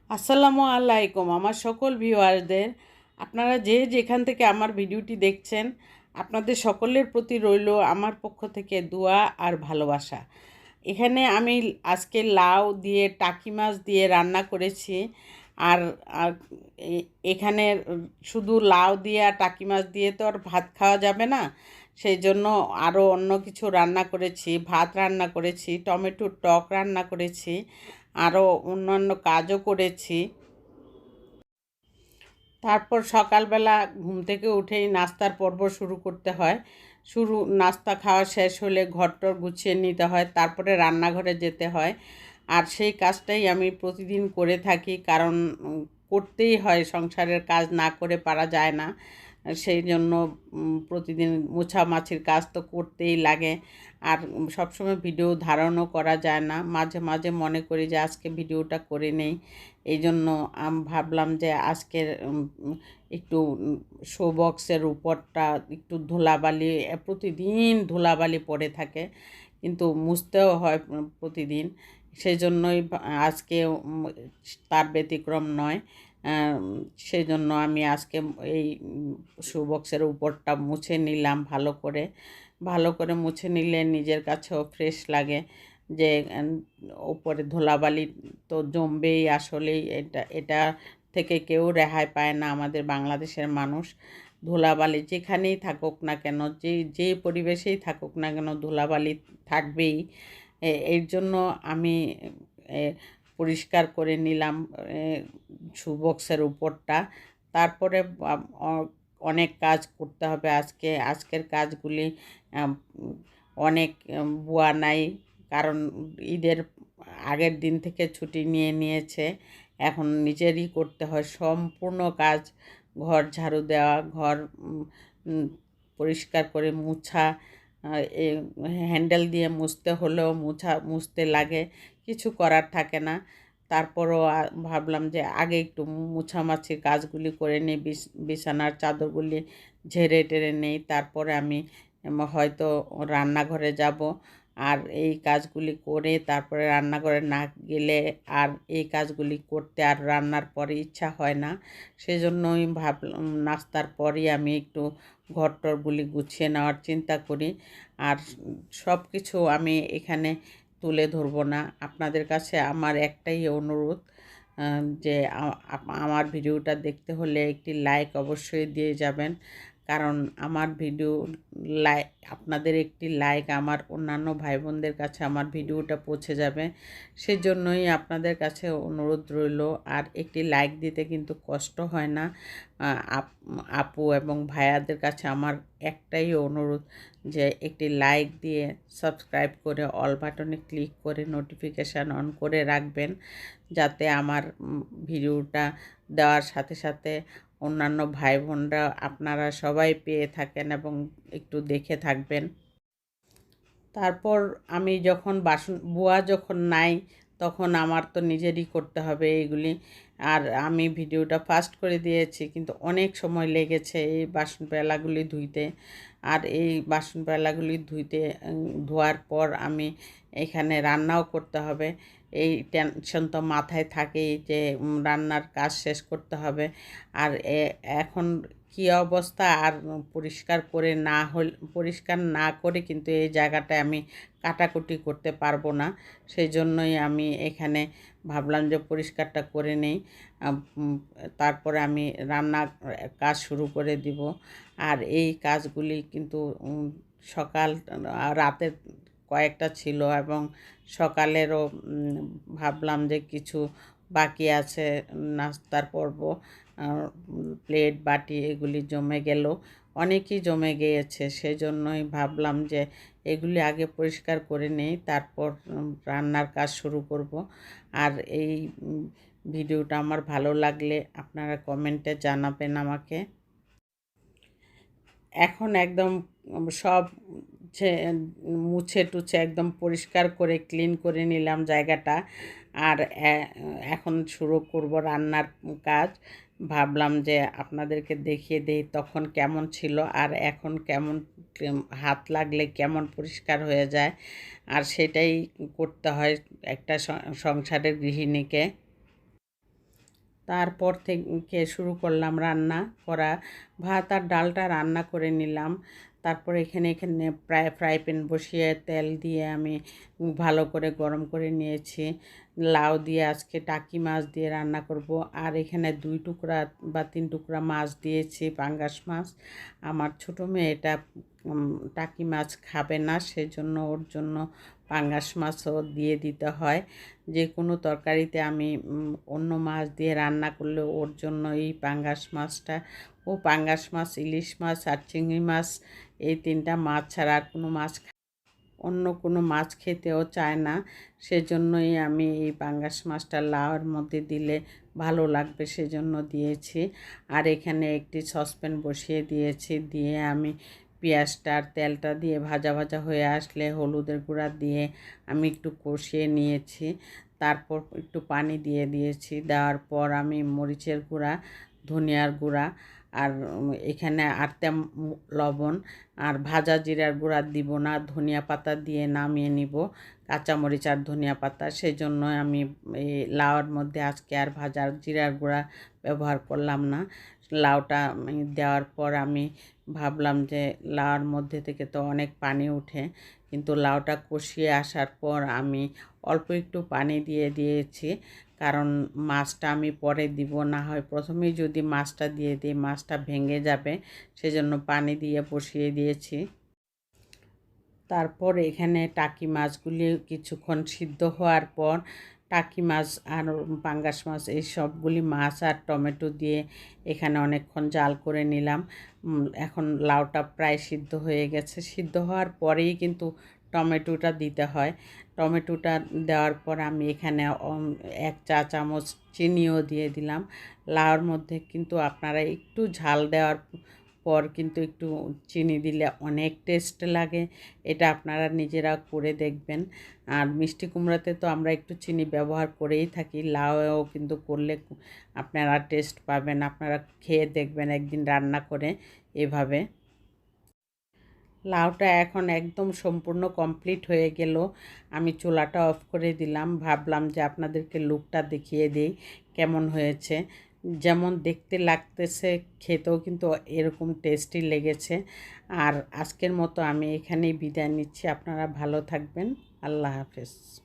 আসসালামু আলাইকুম আমার সকল ভিউয়ারদের। আপনারা যে যেখান থেকে আমার ভিডিওটি দেখছেন, আপনাদের সকলের প্রতি রইল আমার পক্ষ থেকে দোয়া আর ভালোবাসা। এখানে আমি আজকে লাউ দিয়ে টাকি মাছ দিয়ে রান্না করেছি। আর আর এখানে শুধু লাউ দিয়ে আর টাকি মাছ দিয়ে তো আর ভাত খাওয়া যাবে না, সেই জন্য আরও অন্য কিছু রান্না করেছি। ভাত রান্না করেছি, টমেটোর টক রান্না করেছি, আরও অন্যান্য কাজও করেছি। তারপর সকালবেলা ঘুম থেকে উঠেই নাস্তার পর্ব শুরু করতে হয়। নাস্তা খাওয়া শেষ হলে ঘরটর গুছিয়ে নিতে হয়, তারপরে রান্নাঘরে যেতে হয়। আর সেই কাজটাই আমি প্রতিদিন করে থাকি, কারণ করতেই হয়, সংসারের কাজ না করে পারা যায় না। সেই জন্য প্রতিদিন মোছামাছির কাজ তো করতেই লাগে। আর সবসময় ভিডিও ধারণও করা যায় না, মাঝে মাঝে মনে করি যে আজকে ভিডিওটা করে নেই। এই জন্য ভাবলাম যে আজকের একটু শো বক্সের উপরটা একটু ধুলাবালি, প্রতিদিন ধুলাবালি পড়ে থাকে, কিন্তু মুছতেও হয় প্রতিদিন। সেই জন্যই আজকে তার ব্যতিক্রম নয়। সেই জন্য আমি আজকে এই শো বক্সের উপরটা মুছে নিলাম ভালো করে। ভালো করে মুছে নিলে নিজের কাছেও ফ্রেশ লাগে, যে ওপরে ধুলাবালি তো জমবেই। আসলেই এটা এটা থেকে কেউ রেহাই পায় না আমাদের বাংলাদেশের মানুষ। ধুলাবালি যেখানেই থাকুক না কেন, যে পরিবেশেই থাকুক না কেন, ধুলাবালি থাকবেই। এর জন্য আমি এ, পরিষ্কার করে নিলাম শু বক্সের উপরটা। তারপরে অনেক কাজ করতে হবে আজকের কাজগুলি অনেক বুয়া নাই, কারণ ঈদের আগের দিন থেকে ছুটি নিয়ে নিয়েছে। এখন নিজেরই করতে হয় সম্পূর্ণ কাজ। ঘর ঝাড়ু দেওয়া, ঘর পরিষ্কার করে মুছা, হ্যান্ডেল দিয়ে মুছতে হলেও মুছতে লাগে, কিছু করার থাকে না। তারপরও ভাবলাম যে আগে একটু মুছামাছির কাজগুলি করে নিই, বিছানার চাদরগুলি ঝেড়ে টেরে নেই, তারপরে আমি হয়তো রান্নাঘরে যাব। আর এই কাজগুলি করে তারপরে রান্নাঘরে না গেলে আর এই কাজগুলি করতে আর রান্নার পরে ইচ্ছা হয় না। সেজন্যই ভাবলাম নাস্তার পরই আমি একটু ঘরটরগুলি গুছিয়ে নেওয়ার চিন্তা করি। আর সব কিছু আমি এখানে তুলে ধরবো না। আপনাদের কাছে আমার একটাই অনুরোধ, যে আমার ভিডিওটা দেখতে হলে একটি লাইক অবশ্যই দিয়ে যাবেন, কারণ আমার ভিডিও আপনাদের একটি লাইক আমার অন্যান্য ভাই বোনদের কাছে আমার ভিডিওটা পৌঁছে যাবে। সেজন্যই আপনাদের কাছে অনুরোধ রইল। আর একটি লাইক দিতে কিন্তু কষ্ট হয় না। আপু এবং ভাইয়াদের কাছে আমার একটাই অনুরোধ, যে একটি লাইক দিয়ে সাবস্ক্রাইব করে অল বাটনে ক্লিক করে নোটিফিকেশান অন করে রাখবেন, যাতে আমার ভিডিওটা দেওয়ার সাথে সাথে অন্যান্য ভাই বোনরা আপনারা সবাই পেয়ে থাকেন এবং একটু দেখে থাকবেন। তারপর আমি যখন বুয়া যখন নাই, তখন আমার তো নিজেরই করতে হবে এইগুলি। আর আমি ভিডিওটা ফাস্ট করে দিয়েছি, কিন্তু অনেক সময় লেগেছে এই বাসন পেলাগুলি ধুইতে। আর এই বাসন পেলাগুলি ধোয়ার পর আমি এখানে রান্নাও করতে হবে। এই টেনশন তো মাথায় থাকেই যে রান্নার কাজ শেষ করতে হবে। আর এখন কী অবস্থা, আর পরিষ্কার না করে কিন্তু এই জায়গাটায় আমি কাটাকুটি করতে পারবো না। সেই জন্যই আমি এখানে ভাবলাম যে পরিষ্কারটা করে নেই, তারপরে আমি রান্নার কাজ শুরু করে দিব। আর এই কাজগুলি কিন্তু সকাল রাতের কয়েকটা ছিল, এবং সকালেরও ভাবলাম যে কিছু বাকি আছে নাস্তার পর্ব। প্লেট বাটি এগুলি জমে গেল, অনেকই জমে গিয়েছে। সেই জন্যই ভাবলাম যে এগুলি আগে পরিষ্কার করে নেই, তারপর রান্নার কাজ শুরু করব। আর এই ভিডিওটা আমার ভালো লাগলে আপনারা কমেন্টে জানাবেন আমাকে। এখন একদম সব মুছে টুছে একদম পরিষ্কার করে ক্লিন করে নিলাম জায়গাটা। আর এখন শুরু করব রান্নার কাজ। ভাবলাম যে আপনাদেরকে দেখিয়ে দেই তখন কেমন ছিল আর এখন কেমন, হাত লাগলে কেমন পরিষ্কার হয়ে যায়। আর সেটাই করতে হয় একটা সংসারের গৃহিণীকে। তারপর থেকে শুরু করলাম রান্না করা। ভাত আর ডালটা রান্না করে নিলাম। তারপর এখানে ফ্রাই প্যান বসিয়ে তেল দিয়ে আমি ভালো করে গরম করে নিয়েছি। লাউ দিয়ে আজকে টাকি মাছ দিয়ে রান্না করব। আর এখানে 2 টুকরা বা 3 টুকরা মাছ দিয়েছি, পাঙ্গাস মাছ। আমার ছোটো মেয়ে এটা টাকি মাছ খাবে না, সেজন্য ওর জন্য পাঙ্গাস মাছও দিয়ে দিতে হয়। যে কোনো তরকারিতে আমি অন্য মাছ দিয়ে রান্না করলে ওর জন্য এই পাঙ্গাস মাছটা, ও পাঙ্গাস মাছ, ইলিশ মাছ আর চিংড়ি মাছ, এই 3টা মাছ ছাড়া আর কোনো মাছ অন্য কোনো মাছ খেতেও চায় না। সেজন্যই আমি এই পাঙ্গাস মাছটা লাউয়ের মধ্যে দিলে ভালো লাগবে, সেজন্য দিয়েছি। আর এখানে একটি সসপ্যান বসিয়ে দিয়েছি, দিয়ে আমি পেঁয়াজটা আর তেলটা দিয়ে ভাজা ভাজা হয়ে আসলে হলুদের গুঁড়া দিয়ে আমি একটু কষিয়ে নিয়েছি। তারপর একটু পানি দিয়ে দিয়েছি। দেওয়ার পর আমি মরিচের গুঁড়া, ধনিয়ার গুঁড়া আর এখানে আটটা লবণ আর ভাজা জিরার গুঁড়া দিব না, ধনিয়া পাতা দিয়ে নামিয়ে নিব, কাঁচামরিচ আর ধনিয়া পাতা। সেই জন্য আমি এই লাউয়ের মধ্যে আজকে আর ভাজা জিরার গুঁড়া ব্যবহার করলাম না। লাউটা দেওয়ার পর আমি ভাবলাম যে লাউয়ের মধ্যে থেকে তো অনেক পানি ওঠে, কিন্তু লাউটা কষিয়ে আসার পর আমি অল্প একটু পানি দিয়ে দিয়েছি, কারণ মাছটা আমি পরে দিব, না হয় প্রথমেই যদি মাছটা দিয়ে দিই মাছটা ভেঙে যাবে, সেজন্য পানি দিয়ে বসিয়ে দিয়েছি। তারপর এখানে টাকি মাছগুলি কিছুক্ষণ সিদ্ধ হওয়ার পর টাকি মাছ আর পাঙ্গাস মাছ এই সবগুলি মাছ আর টমেটো দিয়ে এখানে অনেকক্ষণ জাল করে নিলাম। এখন লাউটা প্রায় সিদ্ধ হয়ে গেছে। সিদ্ধ হওয়ার পরেই কিন্তু টমেটোটা দিতে হয়। টমেটোটা দেওয়ার পর আমি এখানে 1 চা চামচ চিনিও দিয়ে দিলাম। লাউর মধ্যে কিন্তু আপনারা একটু ঝাল দেওয়ার পর কিন্তু একটু চিনি দিলে অনেক টেস্ট লাগে। এটা আপনারা নিজেরা করে দেখবেন। আর মিষ্টি কুমড়াতে তো আমরা একটু চিনি ব্যবহার করেই থাকি, লাউয়েও কিন্তু করলে আপনারা টেস্ট পাবেন। আপনারা খেয়ে দেখবেন একদিন রান্না করে এভাবে। লাউটা এখন একদম সম্পূর্ণ কমপ্লিট হয়ে গেল। আমি চুলাটা অফ করে দিলাম। ভাবলাম যে আপনাদেরকে লুকটা দেখিয়ে দিই কেমন হয়েছে। যেমন দেখতে লাগতেছে, খেতেও কিন্তু এরকম টেস্টি লেগেছে। আর আজকের মতো আমি এখানেই বিদায় নিচ্ছি। আপনারা ভালো থাকবেন। আল্লাহ হাফেজ।